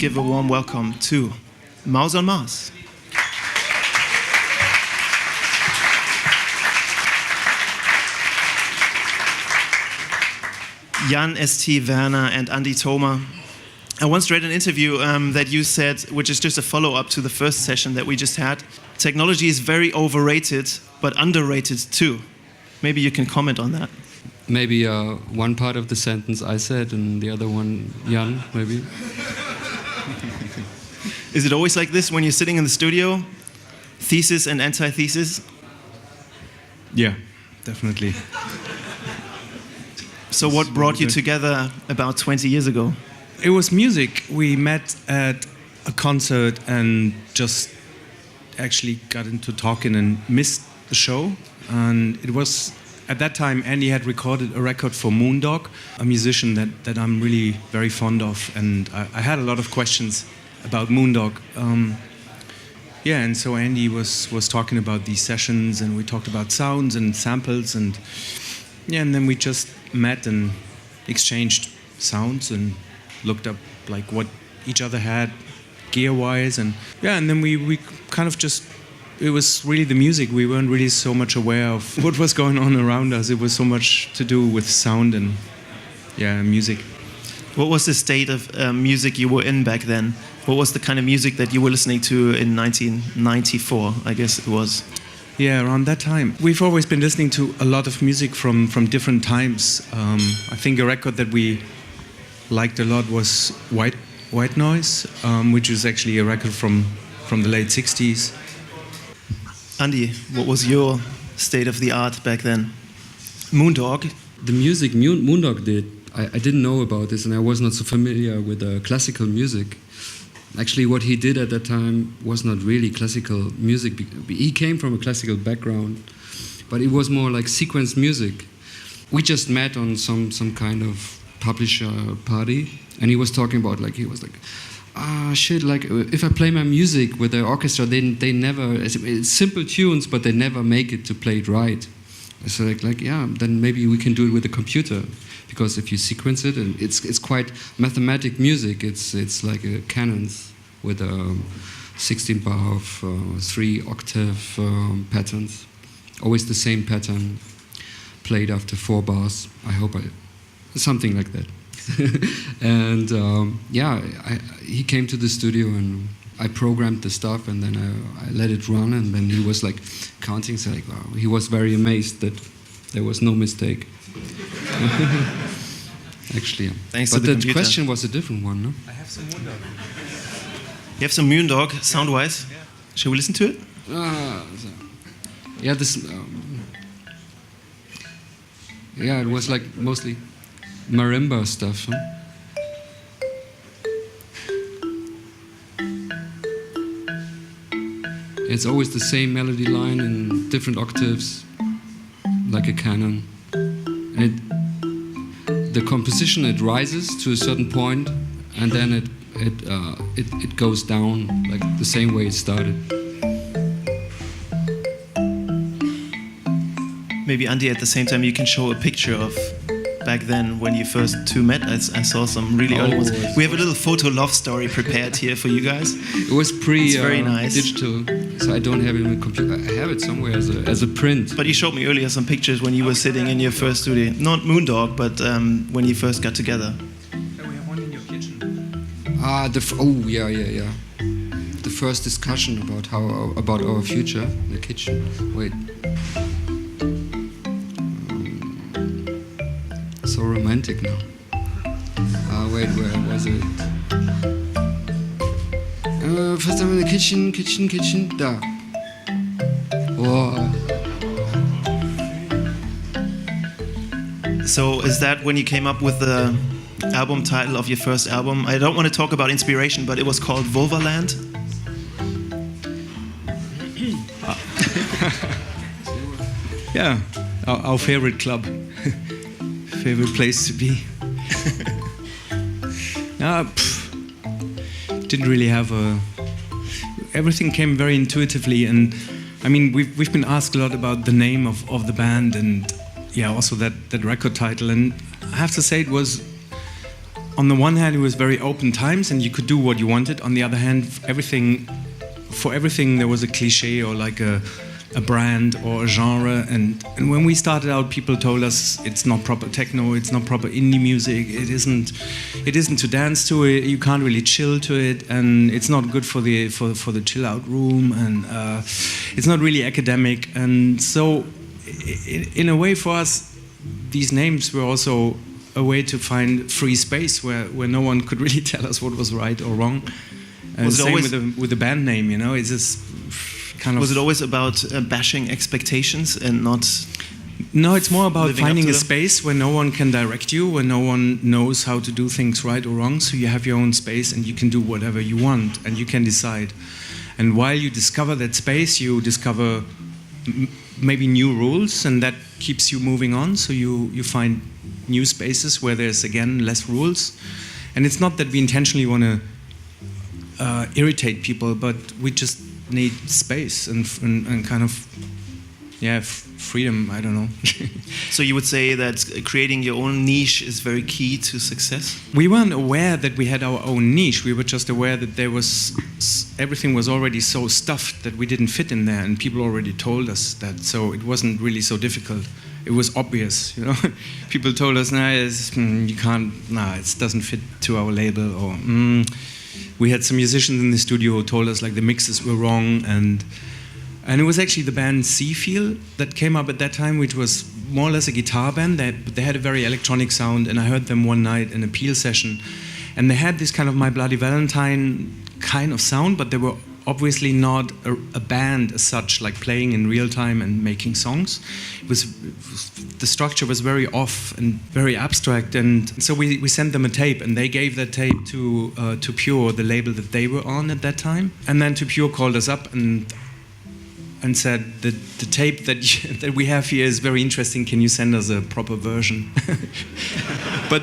give a warm welcome to Mouse on Mars. Jan, ST, Werner, and Andi, Toma. I once read an interview that you said, which is just a follow-up to the first session that we just had, technology is very overrated, but underrated too. Maybe you can comment on that. Maybe one part of the sentence I said and the other one Jan, maybe. Is it always like this when you're sitting in the studio? Thesis and antithesis? Yeah, definitely. So what brought you together about 20 years ago? It was music. We met at a concert and just actually got into talking and missed the show. And it was, at that time, Andy had recorded a record for Moondog, a musician that I'm really very fond of. And I had a lot of questions about Moondog. And so Andy was talking about these sessions, and we talked about sounds and samples, and then we just met and exchanged sounds and looked up like what each other had gear-wise, and then we kind of just, it was really the music. We weren't really so much aware of what was going on around us. It was so much to do with sound and music. What was the state of music you were in back then? What was the kind of music that you were listening to in 1994, I guess it was? Yeah, around that time. We've always been listening to a lot of music from different times. I think a record that we liked a lot was White Noise, which is actually a record from the late 60s. Andi, what was your state of the art back then? Moondog? The music Moondog did, I didn't know about this, and I was not so familiar with classical music. Actually, what he did at that time was not really classical music. He came from a classical background, but it was more like sequence music. We just met on some kind of publisher party, and he was talking about like if I play my music with the orchestra, they never, it's simple tunes, but they never make it to play it right. So then maybe we can do it with a computer, because if you sequence it, and it's quite mathematic music. It's like a canons with a 16-bar of 3-octave patterns, always the same pattern, played after 4 bars. I hope something like that. And he came to the studio and I programmed the stuff, and then I let it run, and then he was like counting, so like, wow, he was very amazed that there was no mistake. Actually, yeah. Thanks but to the the computer. question was a different one, no? I have some Moondog. You have some Moondog, sound-wise? Yeah. Shall we listen to it? It was like mostly marimba stuff. Huh? It's always the same melody line in different octaves, like a canon. And the composition, it rises to a certain point, and then it goes down like the same way it started. Maybe Andi, at the same time, you can show a picture of back then when you first two met. I saw some really early ones. We have a little photo love story prepared here for you guys. It was very nice. Digital, so I don't have it on the computer. I have it somewhere as a print. But you showed me earlier some pictures when you were sitting in your first studio. Not Moondog, but when you first got together. Yeah, we have one in your kitchen. Yeah. The first discussion about our future in the kitchen. Wait. So romantic now. Wait, where was it? First time in the kitchen. Da. Oh. So is that when you came up with the album title of your first album? I don't want to talk about inspiration, but it was called Vulvaland. Yeah, our favorite club. Favorite place to be. Didn't really have everything came very intuitively, and I mean we've been asked a lot about the name of the band, and also that record title, and I have to say it was on the one hand, it was very open times, and you could do what you wanted. On the other hand, for everything, there was a cliche or like a brand or a genre. And when we started out, people told us it's not proper techno, it's not proper indie music, it isn't to dance to it, you can't really chill to it, and it's not good for the chill out room, and it's not really academic. And so, in a way, for us, these names were also a way to find free space where no one could really tell us what was right or wrong. Same with the band name, you know, it's just kind of... Was it always about bashing expectations and not... No, it's more about finding a space where no one can direct you, where no one knows how to do things right or wrong, so you have your own space and you can do whatever you want and you can decide. And while you discover that space, you discover maybe new rules, and that keeps you moving on, so you find new spaces where there's, again, less rules. And it's not that we intentionally want to irritate people, but we just need space and kind of, freedom, I don't know. So you would say that creating your own niche is very key to success? We weren't aware that we had our own niche. We were just aware that everything was already so stuffed that we didn't fit in there, and people already told us that, so it wasn't really so difficult. It was obvious, you know. People told us, you can't, it doesn't fit to our label, or we had some musicians in the studio who told us like the mixes were wrong, and it was actually the band Seafeel that came up at that time, which was more or less a guitar band. They had a very electronic sound, and I heard them one night in a Peel session, and they had this kind of My Bloody Valentine kind of sound, but they were obviously not a band as such, like playing in real time and making songs. The structure was very off and very abstract, and so we sent them a tape, and they gave that tape to Pure, the label that they were on at that time. And then To Pure called us up and said that the tape that we have here is very interesting. Can you send us a proper version? But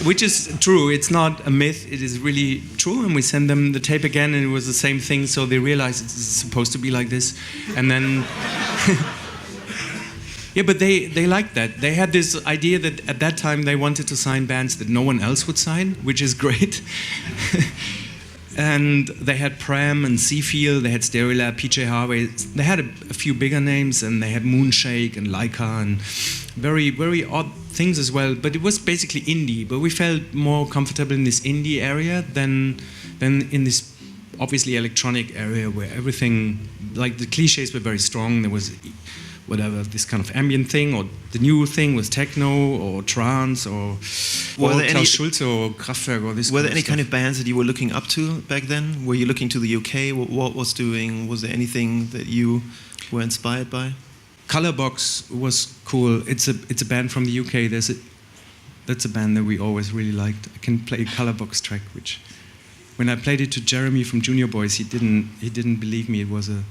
which is true. It's not a myth. It is really true. And we sent them the tape again, and it was the same thing. So they realized it's supposed to be like this. And then, yeah, but they liked that. They had this idea that at that time they wanted to sign bands that no one else would sign, which is great. And they had Pram and Seafeel, they had Stereolab, PJ Harvey. They had a few bigger names, and they had Moonshake and Laika and very, very odd things as well. But it was basically indie. But we felt more comfortable in this indie area than in this obviously electronic area where everything, like the cliches were very strong. There was whatever, this kind of ambient thing, or the new thing was techno or trance or Klaus Schulze or Kraftwerk or this. Were there any kind of bands that you were looking up to back then? Were you looking to the UK? What was doing? Was there anything that you were inspired by? Colorbox was cool. It's a band from the UK. That's a band that we always really liked. I can play a Colorbox track, which when I played it to Jeremy from Junior Boys, he didn't believe me. It was a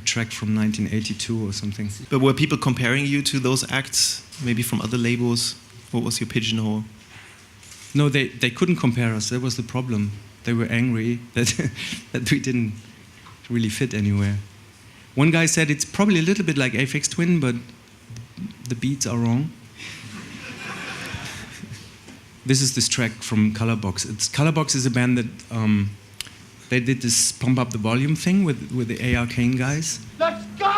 track from 1982 or something. But were people comparing you to those acts, maybe from other labels? What was your pigeonhole? No, they couldn't compare us. That was the problem. They were angry that we didn't really fit anywhere. One guy said it's probably a little bit like Aphex Twin, but the beats are wrong. This is this track from Colorbox. Colorbox is a band that they did this pump up the volume thing with the A.R. Kane guys. Let's go!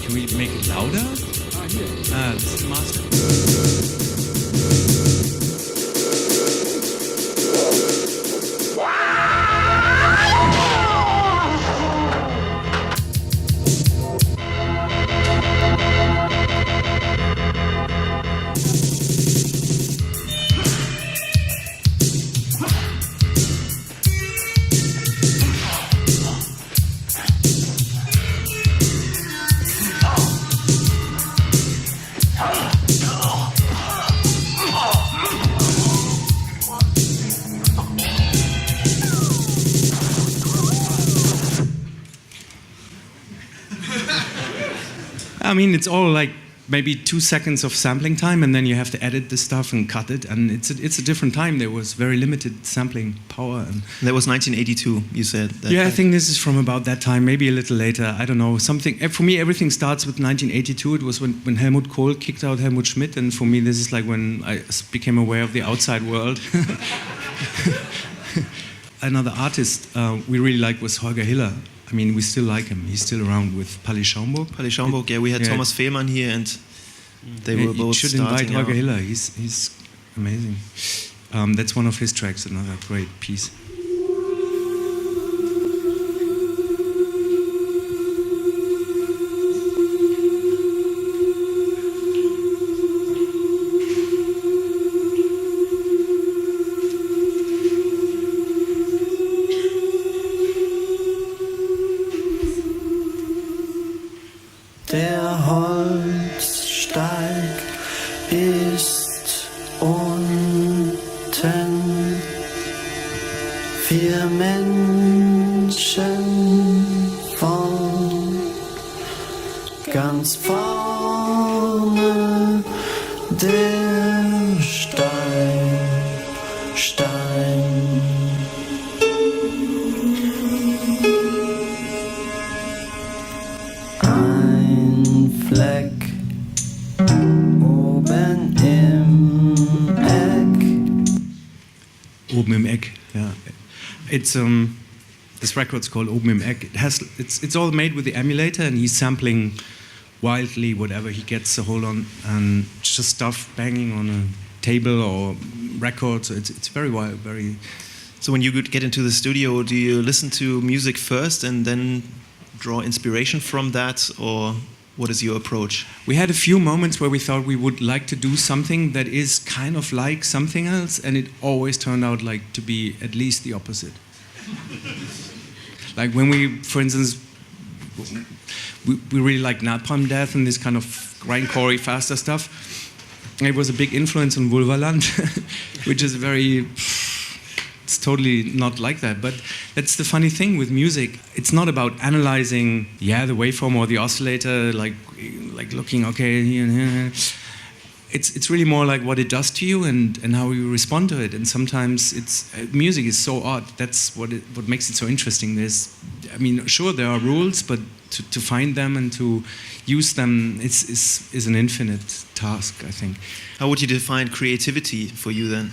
Can we make it louder? Here. This is the master. I mean, it's all like maybe 2 seconds of sampling time, and then you have to edit the stuff and cut it, and it's a different time. There was very limited sampling power. And that was 1982, you said. Yeah, I think this is from about that time, maybe a little later. I don't know. Something for me, everything starts with 1982. It was when Helmut Kohl kicked out Helmut Schmidt, and for me, this is like when I became aware of the outside world. Another artist we really liked was Holger Hiller. I mean, we still like him. He's still around with Palli Schaumburg. Palli Schaumburg, yeah. We had Thomas Fehlmann here, and they were both should starting invite Holger out. Hiller. He's amazing. That's one of his tracks, another great piece. Der Holzsteig ist unten. 4 Menschen von ganz vorne der Stein. Fleck oben im Eck. Oben im Eck, yeah. It's this record's called Oben im Eck. It's all made with the emulator, and he's sampling wildly whatever he gets a hold on, and just stuff banging on a table or record. So it's very wild, very. So when you get into the studio, do you listen to music first and then draw inspiration from that, or what is your approach? We had a few moments where we thought we would like to do something that is kind of like something else, and it always turned out like to be at least the opposite. Like when we, for instance, we really like Napalm Death and this kind of grindcore, faster stuff. It was a big influence on Vulvaland, which is very. It's totally not like that, but that's the funny thing with music. It's not about analyzing, the waveform or the oscillator, like looking, okay, it's really more like what it does to you and how you respond to it. And sometimes music is so odd. That's what makes it so interesting. Sure, there are rules, but to find them and to use them is an infinite task, I think. How would you define creativity for you then?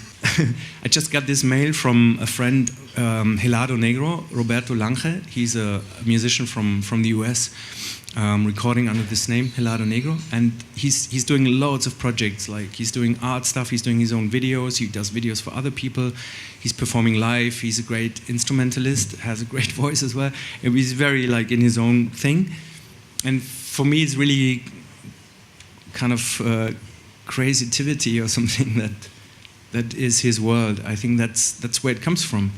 I just got this mail from a friend, Helado Negro, Roberto Lange. He's a musician from the US, recording under this name, Helado Negro. And he's doing loads of projects. Like he's doing art stuff, he's doing his own videos, he does videos for other people, he's performing live, he's a great instrumentalist, has a great voice as well. And he's very like in his own thing. And for me, it's really kind of creativity or something that is his world. I think that's where it comes from.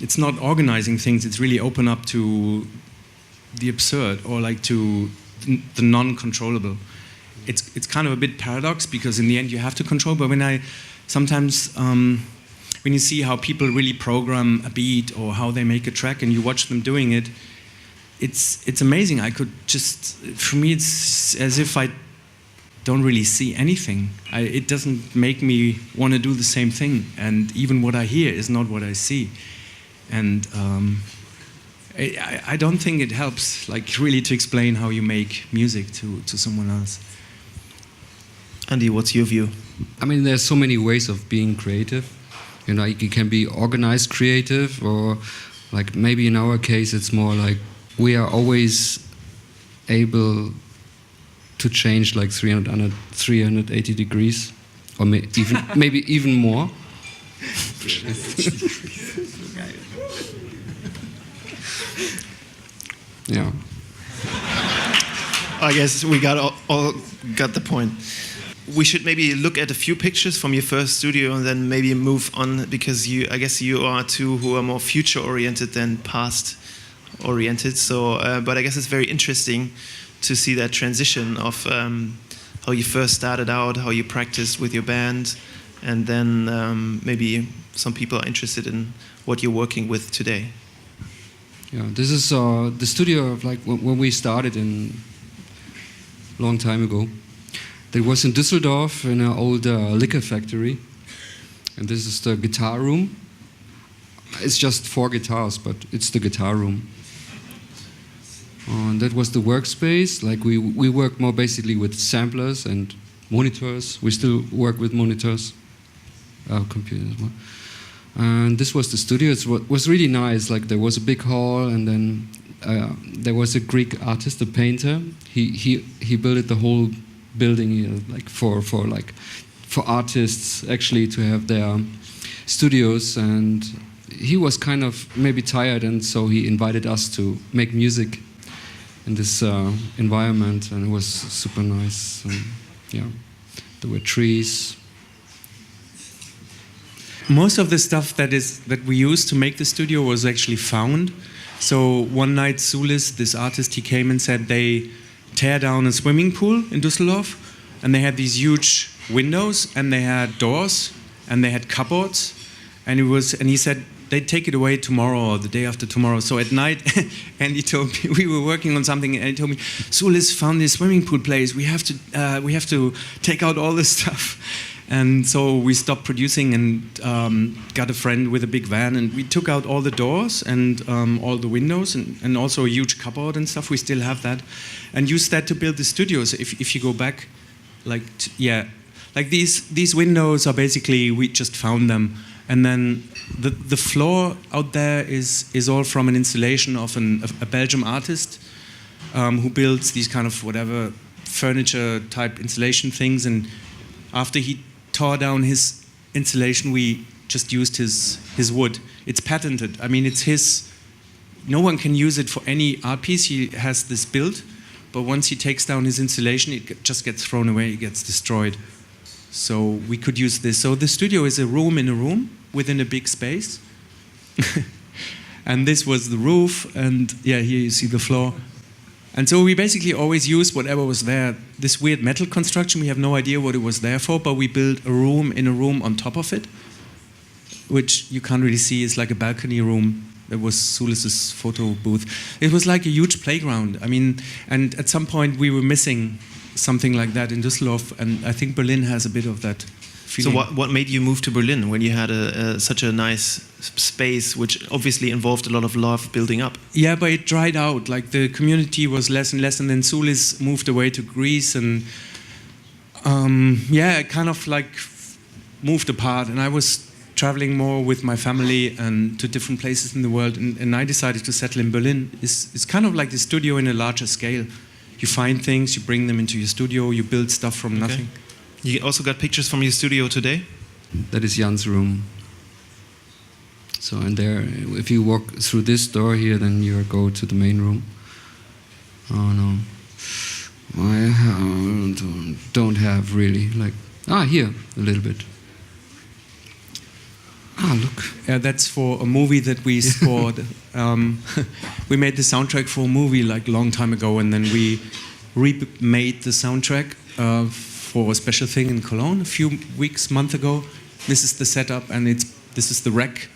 It's not organizing things, it's really open up to the absurd or like to the non-controllable. It's kind of a bit paradox because in the end you have to control, but when you see how people really program a beat or how they make a track and you watch them doing it, it's amazing. For me it's as if I don't really see anything. It doesn't make me want to do the same thing, and even what I hear is not what I see. And I don't think it helps, like really to explain how you make music to someone else. Andi, what's your view? I mean, there's so many ways of being creative. You know, you can be organized creative, or like maybe in our case, it's more like we are always able to change like 380 degrees, or maybe even more. Yeah. I guess we all got the point. We should maybe look at a few pictures from your first studio and then maybe move on, because I guess you are two who are more future-oriented than past-oriented. So, but I guess it's very interesting to see that transition of how you first started out, how you practiced with your band, and then maybe some people are interested in what you're working with today. Yeah, this is the studio of like when we started in long time ago. That was in Düsseldorf in an old liquor factory. And this is the guitar room. It's just 4 guitars, but it's the guitar room. And that was the workspace. Like we work more basically with samplers and monitors. We still work with monitors, computers. And this was the studio. It was really nice. Like there was a big hall, and then there was a Greek artist, a painter. He built the whole building here, like for artists actually to have their studios. And he was kind of maybe tired, and so he invited us to make music in this environment, and it was super nice. Yeah, there were trees. Most of the stuff that we used to make the studio was actually found. So one night, Sulis, this artist, he came and said they tear down a swimming pool in Düsseldorf, and they had these huge windows, and they had doors, and they had cupboards, and he said they'd take it away tomorrow or the day after tomorrow. So at night, Andy told me we were working on something, and he told me, Sulis found this swimming pool place. We have to take out all this stuff. And so we stopped producing and got a friend with a big van, and we took out all the doors and all the windows and also a huge cupboard and stuff. We still have that, and used that to build the studios. If you go back, like these windows are basically, we just found them, and then the floor out there is all from an installation of a Belgian artist who builds these kind of whatever furniture type installation things, and after he tore down his installation, we just used his wood. It's patented. I mean, it's his. No one can use it for any art piece. He has this built, but once he takes down his installation, it just gets thrown away. It gets destroyed. So we could use this. So the studio is a room in a room within a big space. And this was the roof, and yeah, here you see the floor. And so we basically always used whatever was there. This weird metal construction, we have no idea what it was there for, but we built a room in a room on top of it, which you can't really see. It's like a balcony room. That was Sulis' photo booth. It was like a huge playground. I mean, and at some point we were missing something like that in Düsseldorf, and I think Berlin has a bit of that feeling. So what made you move to Berlin when you had such a nice space, which obviously involved a lot of love building up? Yeah, but it dried out. Like the community was less and less, and then Sulis moved away to Greece, and it kind of like moved apart. And I was traveling more with my family and to different places in the world, and I decided to settle in Berlin. It's kind of like the studio in a larger scale. You find things, you bring them into your studio, you build stuff from nothing. You also got pictures from your studio today? That is Jan's room. So, and there, if you walk through this door here, then you go to the main room. Oh no, I don't have really like. Here a little bit. Look. Yeah, that's for a movie that we scored. We made the soundtrack for a movie like a long time ago, and then we remade the soundtrack for a special thing in Cologne a few months ago. This is the setup, and this is the rec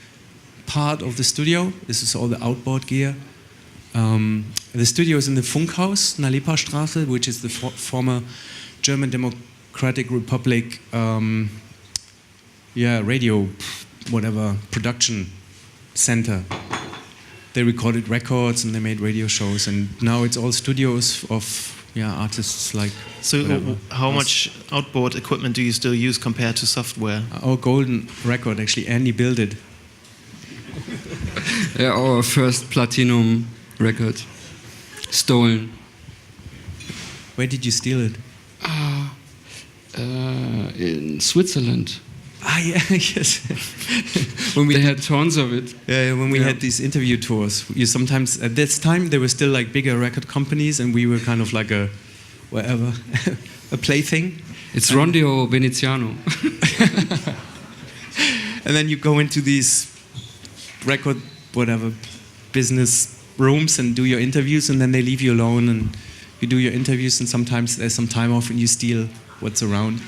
part of the studio. This is all the outboard gear. The studio is in the Funkhaus, Nalipa-Straße, which is the former German Democratic Republic radio production center. They recorded records and they made radio shows, and now it's all studios of artists like. So how much outboard equipment do you still use compared to software? Our golden record, actually, Andy built it. Yeah, our first platinum record, stolen. Where did you steal it? In Switzerland. Yeah, yes. They had tons of it. Yeah, when we had these interview tours, you sometimes, at this time, there were still like bigger record companies, and we were kind of like a plaything. It's Rondio Veneziano. And then you go into these record, business rooms and do your interviews, and then they leave you alone, and you do your interviews, and sometimes there's some time off and you steal what's around.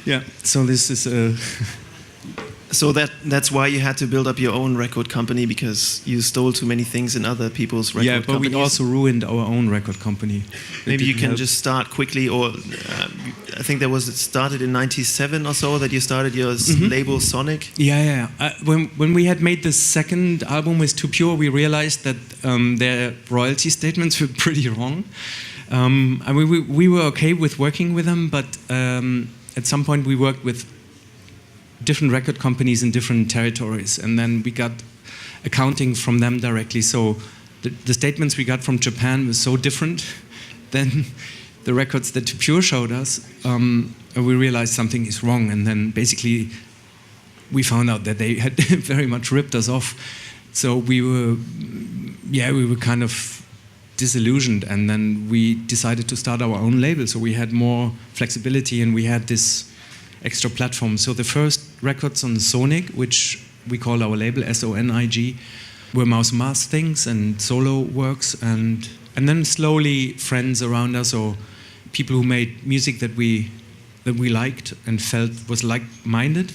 Yeah, so this is So that's why you had to build up your own record company, because you stole too many things in other people's record Yeah, but companies. we also ruined our own record company. Maybe you can just start quickly, or I think it started in '97 or so that you started your label Sonic. Yeah. When we had made the second album with Too Pure, we realized that their royalty statements were pretty wrong. I mean, we were okay with working with them, but at some point we worked with different record companies in different territories, and then we got accounting from them directly. So the statements we got from Japan were so different than the records that Too Pure showed us. And we realized something is wrong, and then basically we found out that they had very much ripped us off. So we were kind of disillusioned, and then we decided to start our own label. So we had more flexibility, and we had this extra platform. So the first records on Sonic, which we call our label SONIG, were Mouse Mars things and solo works, and then slowly friends around us or people who made music that we liked and felt was like-minded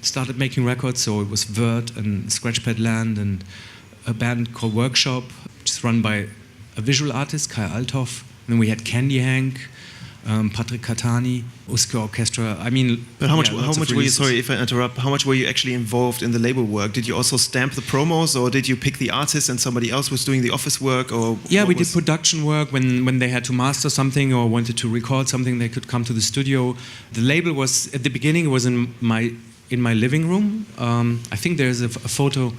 started making records. So it was Vert and Scratchpad Land and a band called Workshop, which is run by a visual artist, Kai Althoff. And then we had Candy Hank, Patrick Catani, Uske Orchestra. I mean, but how much were you? Sorry if I interrupt. How much were you actually involved in the label work? Did you also stamp the promos, or did you pick the artists and somebody else was doing the office work? Or yeah, we did production work when they had to master something or wanted to record something. They could come to the studio. The label was at the beginning. It was in my living room. I think there's a photo.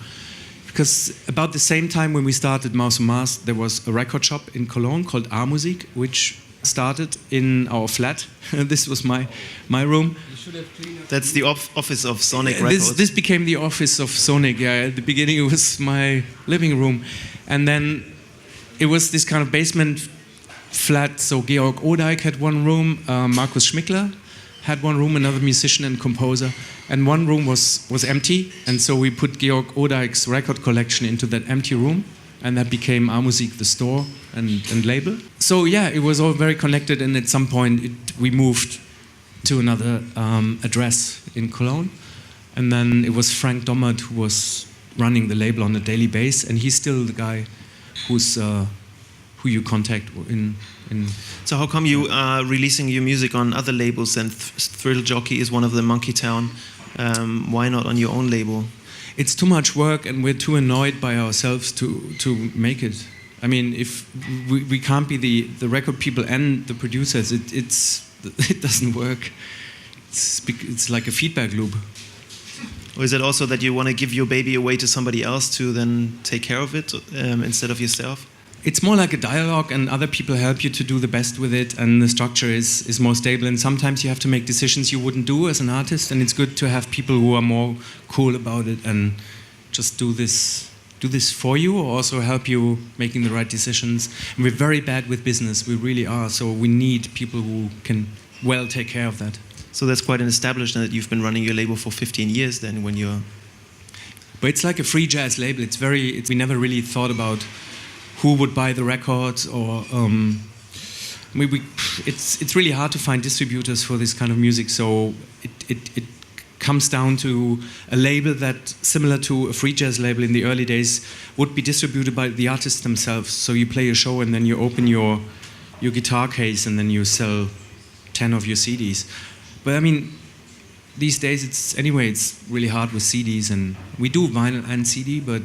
Because about the same time when we started Mouse and Mars, there was a record shop in Cologne called A-Musik, which started in our flat. This was my room. That's the office of Sonic Records. This became the office of Sonic. Yeah, at the beginning it was my living room, and then it was this kind of basement flat. So Georg Odeik had one room, Markus Schmickler had one room, another musician and composer, and one room was empty, and so we put Georg Odeik's record collection into that empty room, and that became A-Musik, the store and label. So yeah, it was all very connected, and at some point we moved to another address in Cologne, and then it was Frank Dommert who was running the label on a daily basis, and he's still the guy who you contact in. So how come you are releasing your music on other labels, and Thrill Jockey is one of them, Monkey Town? Why not on your own label? It's too much work, and we're too annoyed by ourselves to make it. I mean, if we can't be the record people and the producers, it doesn't work. It's like a feedback loop. Or is it also that you want to give your baby away to somebody else to then take care of it instead of yourself? It's more like a dialogue, and other people help you to do the best with it, and the structure is more stable, and sometimes you have to make decisions you wouldn't do as an artist, and it's good to have people who are more cool about it and just do this for you, or also help you making the right decisions. And we're very bad with business, we really are, so we need people who can well take care of that. So that's quite an establishment that you've been running your label for 15 years then, when you're... But it's like a free jazz label. We never really thought about who would buy the records, or it's really hard to find distributors for this kind of music. So it comes down to a label that, similar to a free jazz label in the early days, would be distributed by the artists themselves. So you play a show and then you open your guitar case and then you sell 10 of your CDs. But I mean, these days it's really hard with CDs, and we do vinyl and CD, but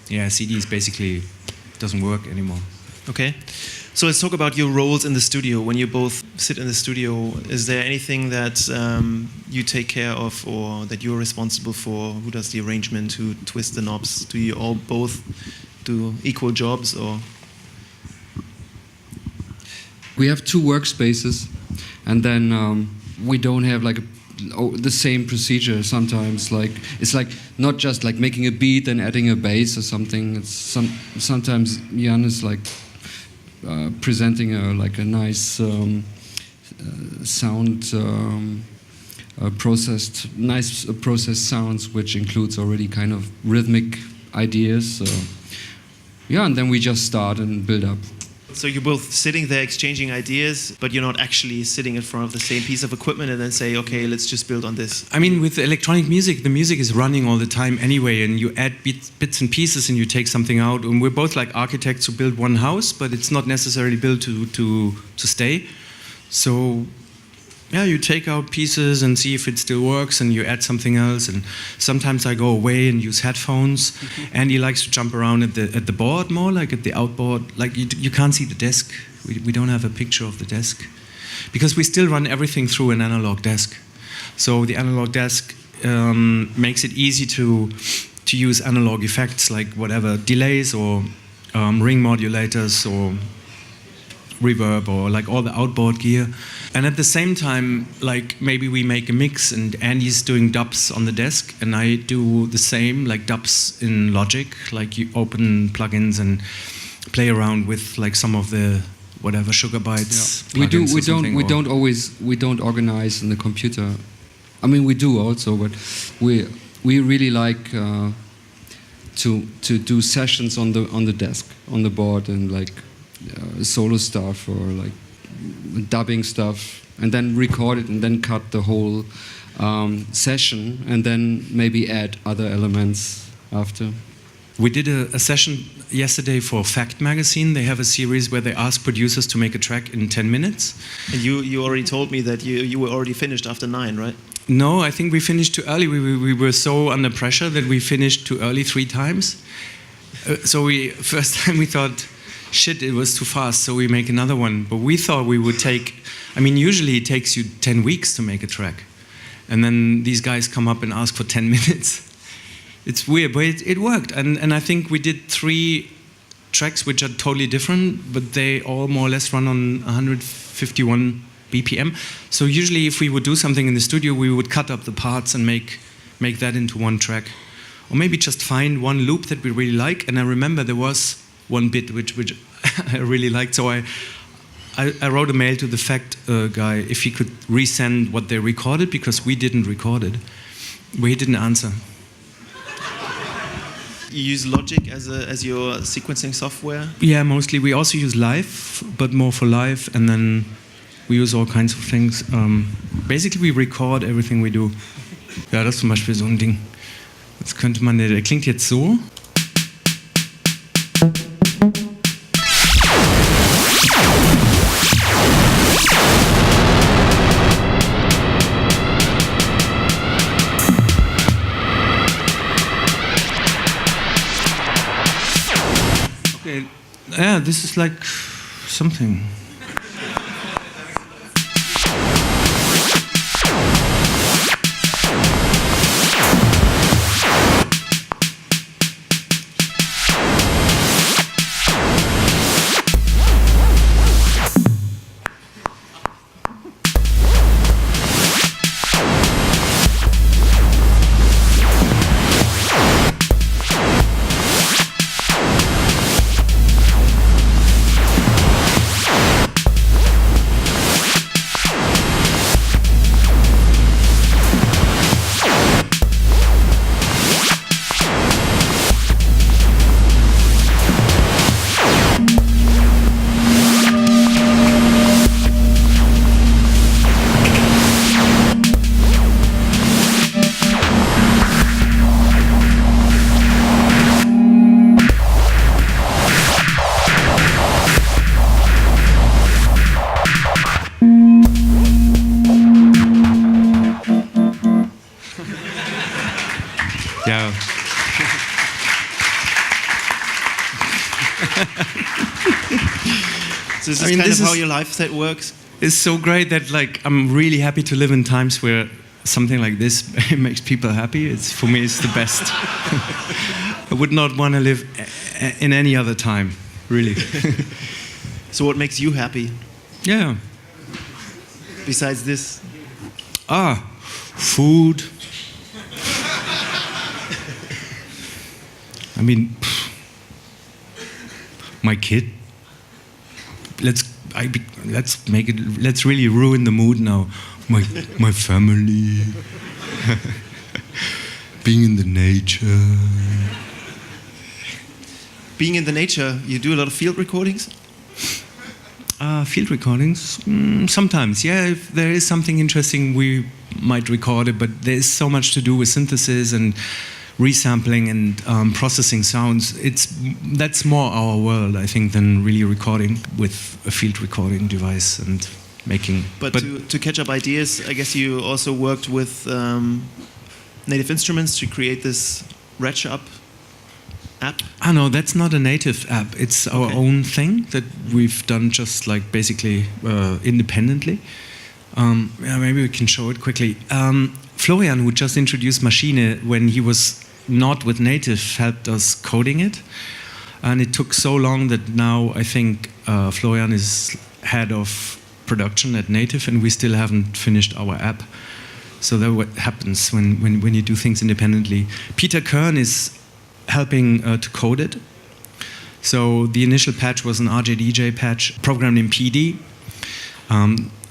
CDs basically doesn't work anymore. Okay, so let's talk about your roles in the studio. When you both sit in the studio, is there anything that you take care of, or that you're responsible for? Who does the arrangement? Who twists the knobs? Do you all both do equal jobs, or? We have 2 workspaces, and then we don't have like the same procedure sometimes. Like it's like not just like making a beat and adding a bass or something. It's sometimes Jan is like presenting a nice sound processed sounds, which includes already kind of rhythmic ideas. And then we just start and build up. So you're both sitting there exchanging ideas, but you're not actually sitting in front of the same piece of equipment and then say, okay, let's just build on this. I mean, with electronic music, the music is running all the time anyway, and you add bits and pieces and you take something out. And we're both like architects who build one house, but it's not necessarily built to stay. So yeah, you take out pieces and see if it still works, and you add something else. And sometimes I go away and use headphones. Andy likes to jump around at the board more, like at the outboard. Like you can't see the desk. We don't have a picture of the desk because we still run everything through an analog desk. So the analog desk makes it easy to use analog effects like whatever delays or ring modulators or reverb or like all the outboard gear. And at the same time, like maybe we make a mix and Andy's doing dubs on the desk and I do the same, like dubs in Logic, like you open plugins and play around with like some of the whatever Sugar Bytes. Yeah. We don't organize in the computer. I mean, we do also, but we really like to do sessions on the desk, on the board, and like solo stuff or like dubbing stuff, and then record it and then cut the whole session and then maybe add other elements after. We did a session yesterday for Fact Magazine. They have a series where they ask producers to make a track in 10 minutes. And you already told me that you were already finished after 9, right? No, I think we finished too early. We were so under pressure that we finished too early 3 times. So first time we thought, shit, it was too fast, so we make another one. But we thought we would take, I mean, usually it takes you 10 weeks to make a track. And then these guys come up and ask for 10 minutes. It's weird, but it worked. And I think we did 3 tracks which are totally different, but they all more or less run on 151 BPM. So usually if we would do something in the studio, we would cut up the parts and make that into one track. Or maybe just find one loop that we really like. And I remember there was one bit which I really liked. So I wrote a mail to the Fact guy if he could resend what they recorded, because we didn't record it. But he didn't answer. You use Logic as your sequencing software? Yeah, mostly. We also use Live, but more for live, and then we use all kinds of things. Basically, we record everything we do. Ja, das ist zum Beispiel so ein Ding. Das könnte man, der klingt jetzt so. Okay, yeah, this is like something. Yeah. So this is kind of how your life set works? It's so great that like I'm really happy to live in times where something like this makes people happy. For me, it's the best. I would not want to live in any other time, really. So what makes you happy? Yeah. Besides this? Food. I mean, my kid. Let's really ruin the mood now. My family. Being in the nature. Being in the nature, you do a lot of field recordings? Field recordings? Sometimes, yeah. If there is something interesting, we might record it, but there is so much to do with synthesis and resampling and processing sounds. That's more our world, I think, than really recording with a field recording device and making. But to catch up ideas, I guess you also worked with Native Instruments to create this Retch-Up app? No, that's not a native app. It's our own thing that we've done just like basically independently. Maybe we can show it quickly. Florian, who just introduced Maschine when he was not with Native, helped us coding it. And it took so long that now I think Florian is head of production at Native and we still haven't finished our app. So that's what happens when you do things independently. Peter Kern is helping to code it. So the initial patch was an RJDJ patch programmed in PD.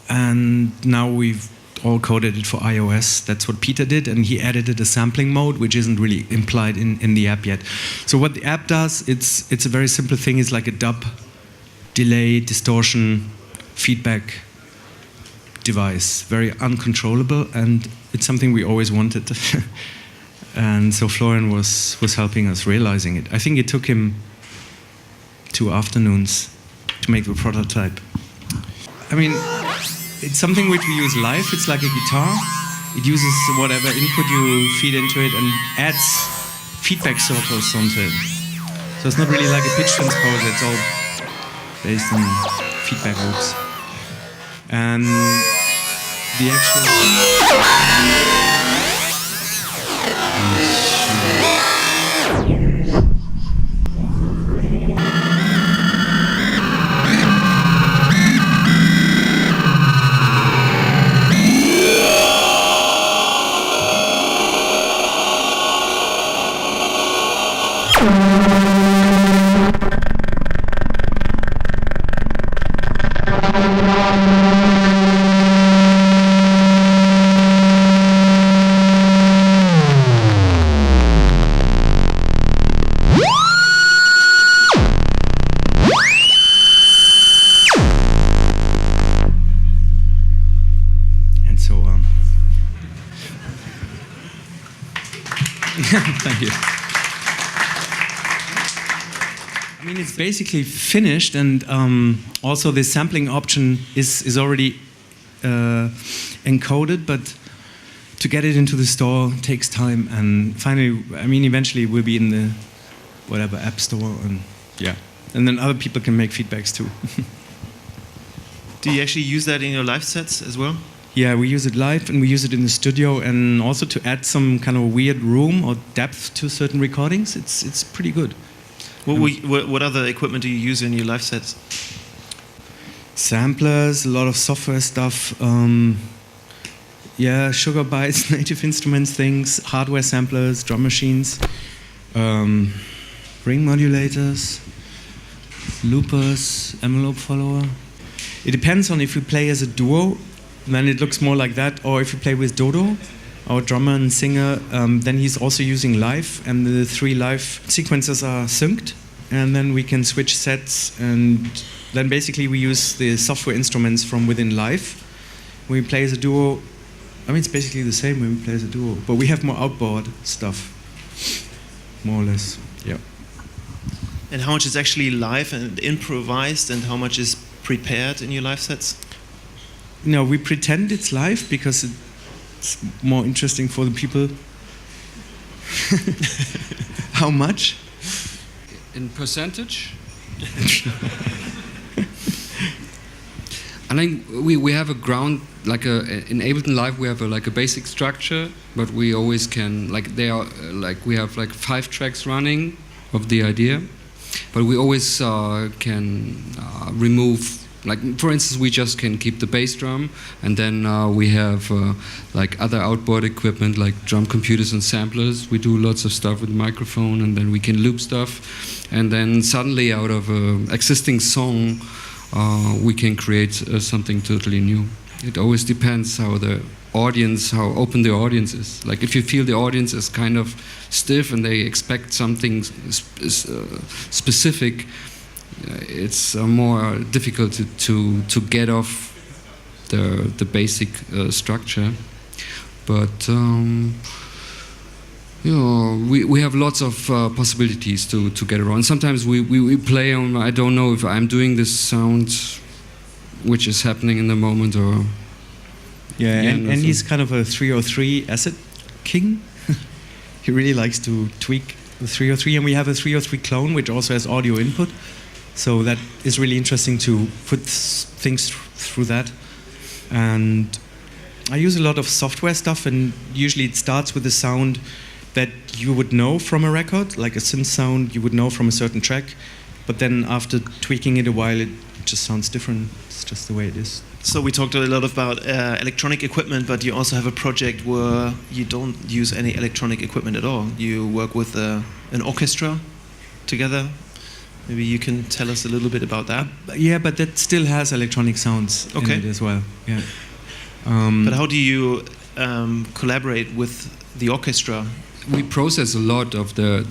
And now we've all coded it for iOS. That's what Peter did. And he added a sampling mode, which isn't really implied in the app yet. So what the app does, it's a very simple thing. It's like a dub, delay, distortion, feedback device. Very uncontrollable. And it's something we always wanted. And so Florian was helping us realizing it. I think it took him 2 afternoons to make the prototype. I mean, it's something which we use live. It's like a guitar. It uses whatever input you feed into it and adds feedback circles onto it. So it's not really like a pitch transposer. It's all based on feedback loops. And the actual... Thank you. I mean, it's basically finished, and also the sampling option is already encoded, but to get it into the store takes time, and finally, I mean, eventually it will be in the whatever app store, and yeah, and then other people can make feedbacks too. Do you actually use that in your live sets as well? Yeah, we use it live and we use it in the studio, and also to add some kind of weird room or depth to certain recordings. It's pretty good. What other equipment do you use in your live sets? Samplers, a lot of software stuff. Yeah, Sugar Bytes, Native Instruments things, hardware samplers, drum machines, ring modulators, loopers, envelope follower. It depends on if we play as a duo, then it looks more like that, or if you play with Dodo, our drummer and singer, then he's also using live, and the 3 live sequences are synced, and then we can switch sets, and then basically we use the software instruments from within live. When we play as a duo, I mean, it's basically the same when we play as a duo, but we have more outboard stuff, more or less, yeah. And how much is actually live and improvised, and how much is prepared in your live sets? No, we pretend it's live because it's more interesting for the people. How much? In percentage? I think we have a ground, like in Ableton Live we have like a basic structure, but we always can, like we have like 5 tracks running of the idea, but we always can remove. Like, for instance, we just can keep the bass drum, and then we have like other outboard equipment like drum computers and samplers. We do lots of stuff with the microphone, and then we can loop stuff, and then suddenly out of an existing song we can create something totally new. It always depends how open the audience is. Like, if you feel the audience is kind of stiff and they expect something specific, it's more difficult to get off the basic structure. But we have lots of possibilities to get around. Sometimes we play on, I don't know if I'm doing this sound which is happening in the moment, or and he's kind of a 303 acid king. He really likes to tweak the 303, and we have a 303 clone which also has audio input, so that is really interesting to put things through that. And I use a lot of software stuff, and usually it starts with a sound that you would know from a record, like a synth sound you would know from a certain track, but then after tweaking it a while, it just sounds different. It's just the way it is. So we talked a lot about electronic equipment, but you also have a project where you don't use any electronic equipment at all. You work with an orchestra together. Maybe you can tell us a little bit about that. Yeah, but that still has electronic sounds in it as well. Yeah. But how do you collaborate with the orchestra? We process a lot of the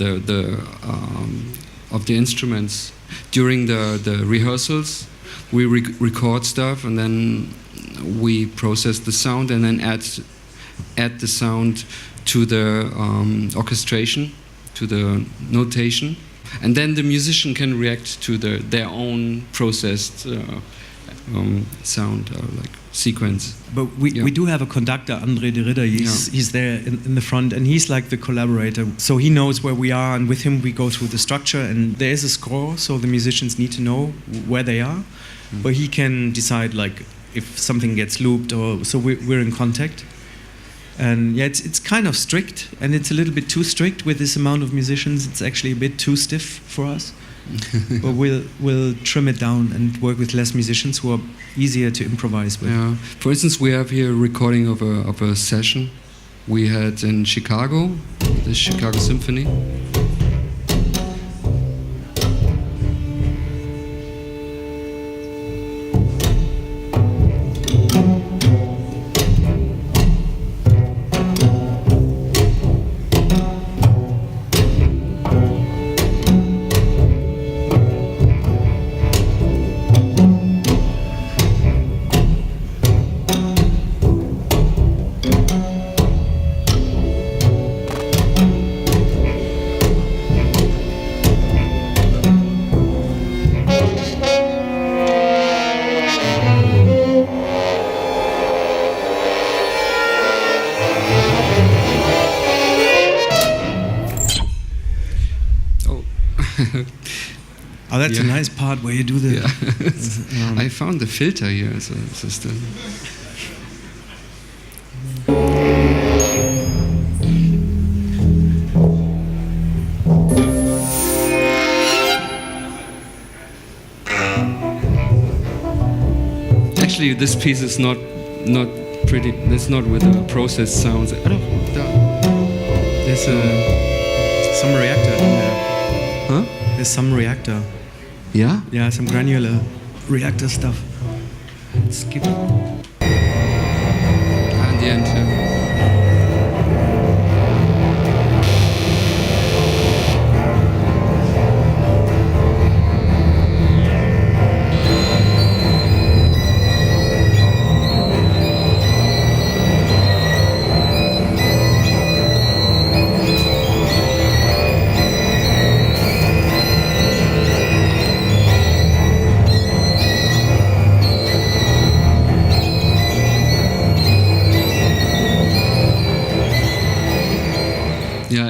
instruments during the rehearsals. We record stuff, and then we process the sound, and then add the sound to the orchestration, to the notation, and then the musician can react to their own processed sound, like sequence. But we do have a conductor, André de Ridder. He's there in the front, and he's like the collaborator. So he knows where we are, and with him we go through the structure, and there is a score, so the musicians need to know where they are. But he can decide like if something gets looped, or so we're in contact. And yeah, it's kind of strict, and it's a little bit too strict with this amount of musicians. It's actually a bit too stiff for us. But we'll trim it down and work with less musicians who are easier to improvise with. Yeah. For instance, we have here a recording of a session we had in Chicago, the Chicago Symphony. Oh, that's a nice part where you do the... Yeah. I found the filter here as a system. Actually, this piece is not pretty. It's not with the processed sounds. There's some reactor in there. Huh? There's some reactor. Yeah? Yeah, some granular reactor stuff. Skip. And the end, yeah.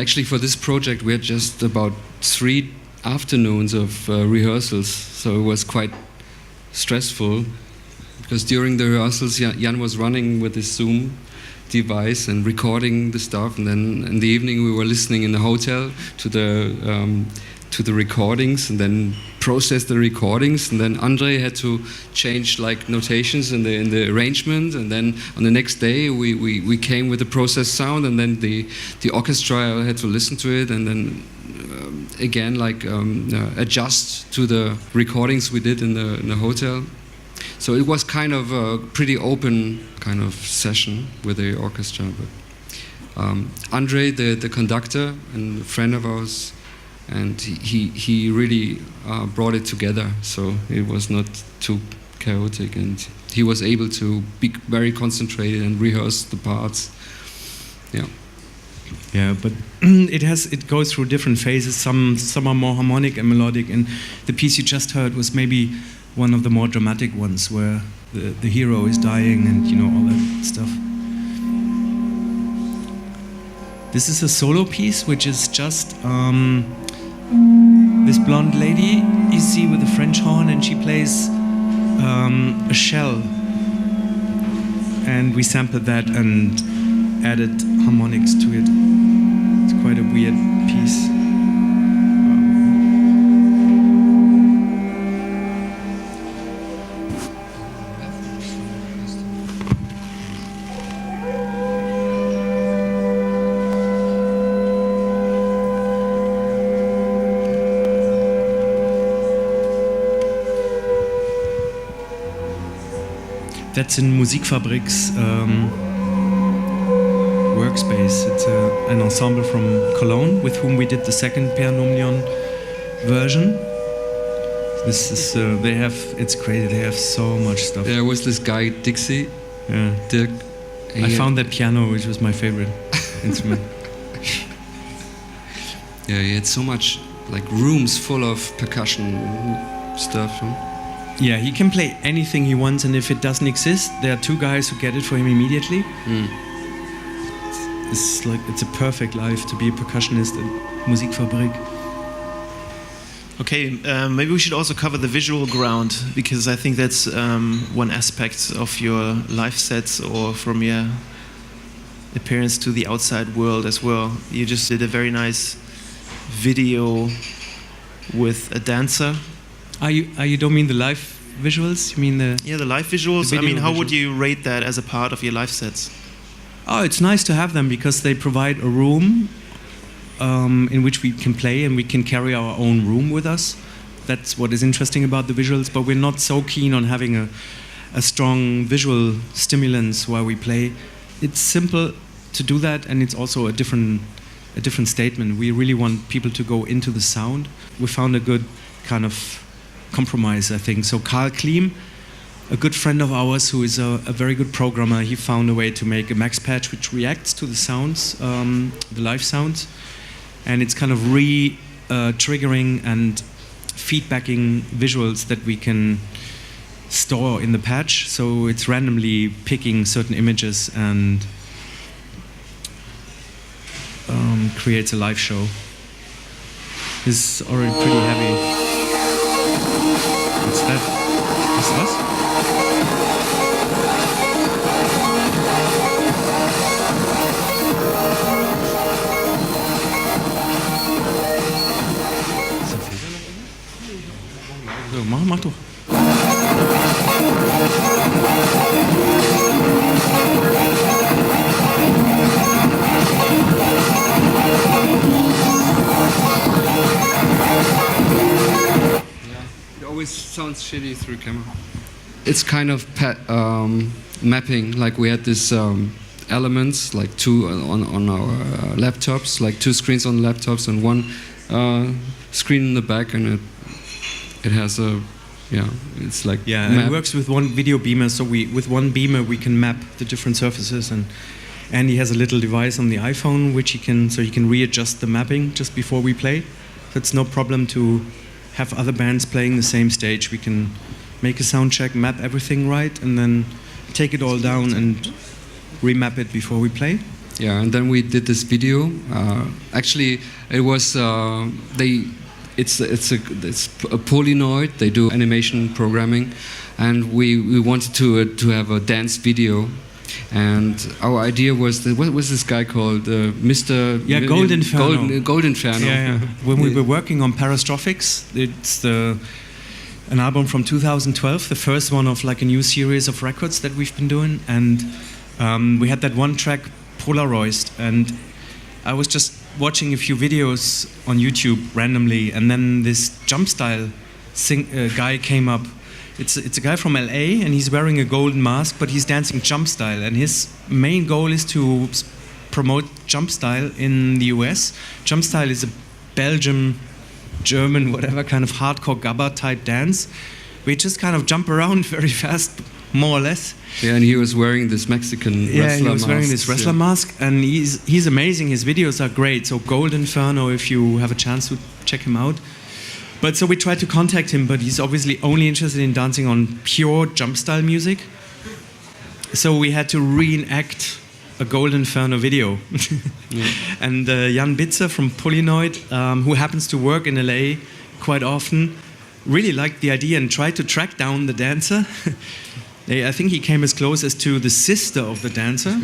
Actually, for this project, we had just about 3 afternoons of rehearsals, so it was quite stressful, because during the rehearsals, Jan was running with his Zoom device and recording the stuff, and then in the evening we were listening in the hotel to the recordings, and then process the recordings, and then Andre had to change like notations in the arrangement, and then on the next day we came with the processed sound, and then the orchestra had to listen to it, and then again like adjust to the recordings we did in the hotel. So it was kind of a pretty open kind of session with the orchestra. But Andre, the conductor and a friend of ours, and he really brought it together. So it was not too chaotic, and he was able to be very concentrated and rehearse the parts. Yeah. Yeah, but it goes through different phases. Some are more harmonic and melodic, and the piece you just heard was maybe one of the more dramatic ones, where the hero is dying and all that stuff. This is a solo piece, which is just this blonde lady you see with a French horn, and she plays a shell, and we sampled that and added harmonics to it. It's quite a weird piece. That's in Musikfabrik's workspace. It's an ensemble from Cologne with whom we did the second Per Numnion version. This is it's crazy. They have so much stuff. There was this guy Dixie, Dirk. I found that piano, which was my favorite instrument. Yeah, he had so much, like rooms full of percussion stuff. Huh? Yeah, he can play anything he wants, and if it doesn't exist, there are two guys who get it for him immediately. It's a perfect life to be a percussionist at Musikfabrik. Okay, maybe we should also cover the visual ground, because I think that's one aspect of your live sets or from your appearance to the outside world as well. You just did a very nice video with a dancer. You don't mean the live visuals? You mean the live visuals? The I mean, how visuals. would you rate that as a part of your live sets? Oh, it's nice to have them because they provide a room in which we can play, and we can carry our own room with us. That's what is interesting about the visuals, but we're not so keen on having a strong visual stimulus while we play. It's simple to do that, and it's also a different statement. We really want people to go into the sound. We found a good kind of compromise, I think. So Karl Klim, a good friend of ours who is a very good programmer, he found a way to make a max patch which reacts to the sounds, the live sounds, and it's kind of triggering and feedbacking visuals that we can store in the patch. So it's randomly picking certain images and creates a live show. This is already pretty heavy. What's that? Is das? So, mach doch. It always sounds shitty through camera. It's kind of mapping, like we had this elements, like two on our laptops, like two screens on laptops and one screen in the back, and it has a, it's like and it works with one video beamer, so with one beamer we can map the different surfaces, and Andy has a little device on the iPhone which he can readjust the mapping just before we play. So it's no problem to have other bands playing the same stage. We can make a sound check, map everything right, and then take it all down and remap it before we play. Yeah, and then we did this video. Actually, it was it's a Polynoid. They do animation programming, and we wanted to have a dance video. And our idea was what was this guy called? Mr. Gold Inferno. Gold Inferno. Yeah. When we were working on Parastrophics, it's an album from 2012, the first one of like a new series of records that we've been doing, and we had that one track Polaroid, and I was just watching a few videos on YouTube randomly, and then this jump style guy came up. It's a guy from LA, and he's wearing a golden mask, but he's dancing jump style, and his main goal is to promote jump style in the US. Jump style is a Belgian German, whatever kind of hardcore gabba type dance. We just kind of jump around very fast, more or less. Yeah, and he was wearing this Mexican wrestler mask. Yeah, he was wearing this wrestler mask, and he's amazing. His videos are great. So Gold Inferno, if you have a chance to check him out. But so we tried to contact him, but he's obviously only interested in dancing on pure jump style music. So we had to reenact a Gold Inferno video. Yeah. And Jan Bitzer from Polynoid, who happens to work in LA quite often, really liked the idea and tried to track down the dancer. I think he came as close as to the sister of the dancer.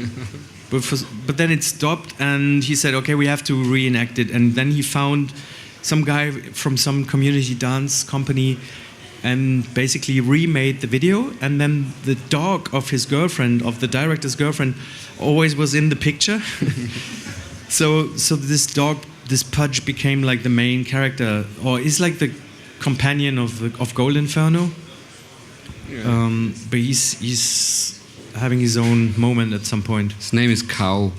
But then it stopped, and he said, okay, we have to reenact it. And then he found some guy from some community dance company and basically remade the video. And then the dog of his girlfriend, of the director's girlfriend, always was in the picture. So this dog, this Pudge, became like the main character, or is like the companion of Gold Inferno. Yeah. But he's having his own moment at some point. His name is Cow.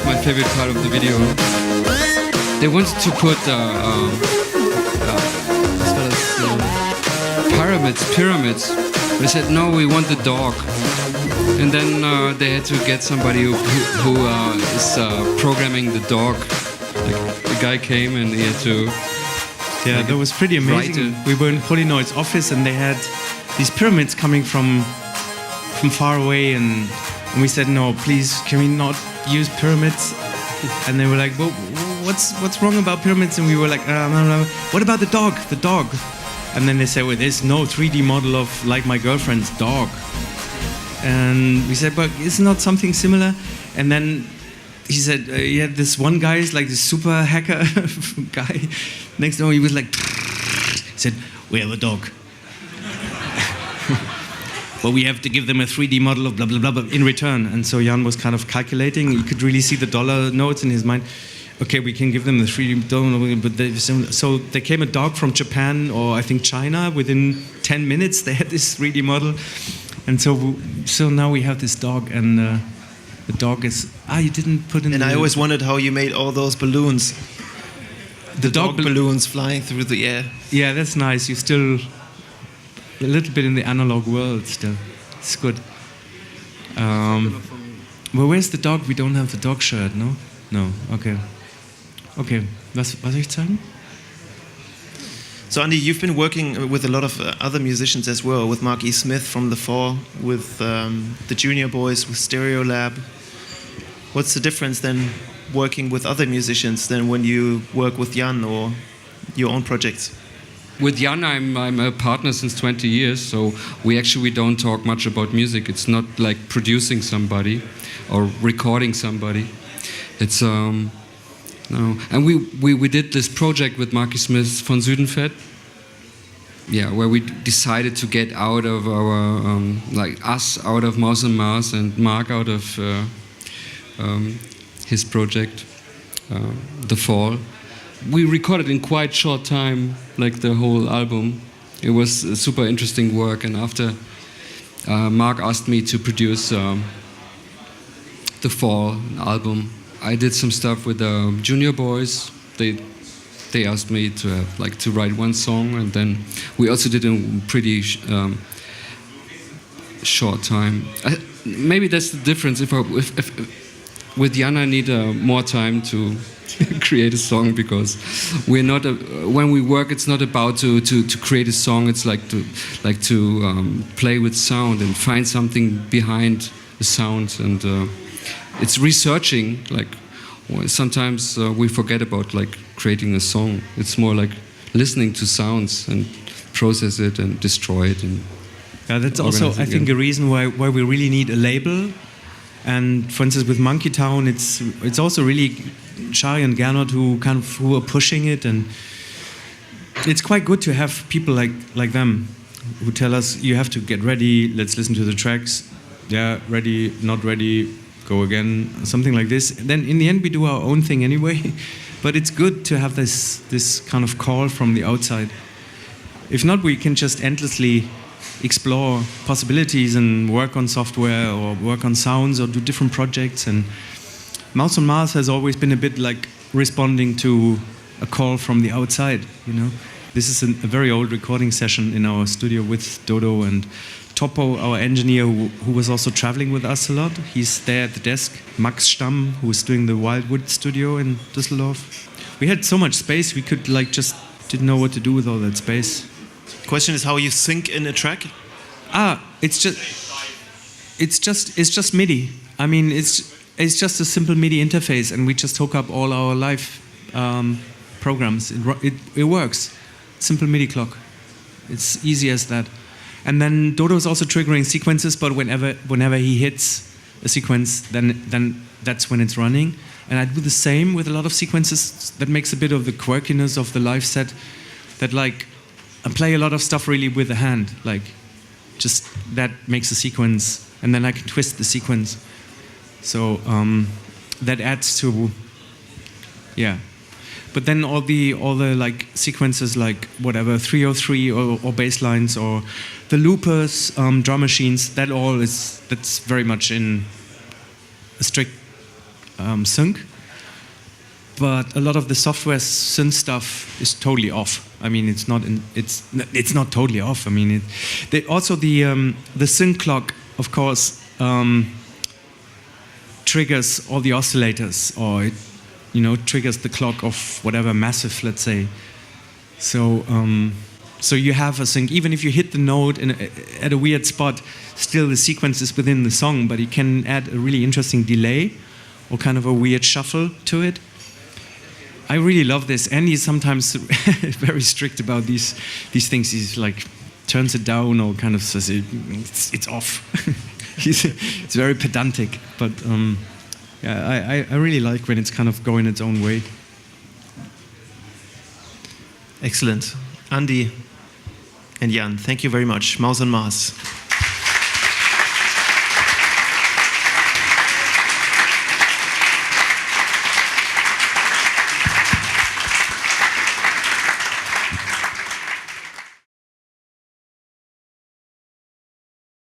My favorite part of the video. They wanted to put pyramids. They said no, we want the dog, and then they had to get somebody who is programming the dog. Like, the guy came and he had to. Yeah, that was pretty amazing. We were in Polynoid's office and they had these pyramids coming from far away, and we said no, please, can we not use pyramids? And they were like, well, what's wrong about pyramids? And we were like, no. What about the dog? The dog. And then they said, well, there's no 3D model of like my girlfriend's dog. And we said, but isn't that something similar? And then he said, yeah, this one guy is like this super hacker guy. Next door, he was like, he said, we have a dog. But we have to give them a 3D model of blah, blah, blah, blah in return. And so Jan was kind of calculating. You could really see the dollar notes in his mind. Okay, we can give them the 3D dollar, but so there came a dog from Japan, or I think China. Within 10 minutes, they had this 3D model. And so now we have this dog, and the dog is... you didn't put in... And I always wondered how you made all those balloons. The dog balloons flying through the air. Yeah, that's nice. You're still... a little bit in the analog world still. It's good. Well, where's the dog? We don't have the dog shirt, no? No, okay. Okay, was soll ich zeigen? So Andi, you've been working with a lot of other musicians as well, with Mark E. Smith from The Fall, with the Junior Boys, with Stereolab. What's the difference then working with other musicians than when you work with Jan or your own projects? With Jan, I'm a partner since 20 years, so we don't talk much about music. It's not like producing somebody or recording somebody. It's no. And we did this project with Marky Smith von Südenfeld, where we decided to get out of our us out of Mouse and Mars, and Mark out of his project, The Fall. We recorded in quite short time, like the whole album, It was super interesting work, and after Mark asked me to produce The Fall, an album, I did some stuff with the junior boys. They asked me to have, to write one song, and then we also did a pretty short time. Maybe that's the difference. If with Jan, I need more time to create a song, because we're not when we work, it's not about to create a song. It's like to play with sound and find something behind the sound, and it's researching. Sometimes we forget about creating a song. It's more like listening to sounds and process it and destroy it. And yeah, that's also, I think, a reason why we really need a label. And for instance, with Monkey Town, it's also really Shari and Gernot who are pushing it, and it's quite good to have people like them who tell us, you have to get ready, let's listen to the tracks, yeah, ready, not ready, go again, something like this. Then in the end we do our own thing anyway, but it's good to have this kind of call from the outside. If not, we can just endlessly explore possibilities and work on software or work on sounds or do different projects. And Mouse on Mars has always been a bit like responding to a call from the outside, you know. This is a very old recording session in our studio with Dodo and Topo, our engineer, who was also traveling with us a lot. He's there at the desk. Max Stamm, who was doing the Wildwood studio in Düsseldorf. We had so much space, we could just didn't know what to do with all that space. Question is how you sync in a track? It's just MIDI. I mean, it's just a simple MIDI interface, and we just hook up all our live programs. It works. Simple MIDI clock. It's easy as that. And then Dodo is also triggering sequences, but whenever he hits a sequence, then that's when it's running. And I do the same with a lot of sequences. That makes a bit of the quirkiness of the live set. That I play a lot of stuff really with the hand, just that makes a sequence, and then I can twist the sequence. So that adds to, yeah. But then all the sequences, whatever 303 or bass lines or the loopers, drum machines, that's very much in a strict sync. But a lot of the software synth stuff is totally off. I mean, it's not totally off. I mean, also the sync clock, of course, triggers all the oscillators, or it triggers the clock of whatever massive, let's say. So you have a sync, even if you hit the note at a weird spot, still the sequence is within the song, but you can add a really interesting delay or kind of a weird shuffle to it. I really love this. Andy is sometimes very strict about these things. He's turns it down or kind of says it's off. It's very pedantic, but yeah, I really like when it's kind of going its own way. Excellent. Andi and Jan, thank you very much. Mouse on Mars.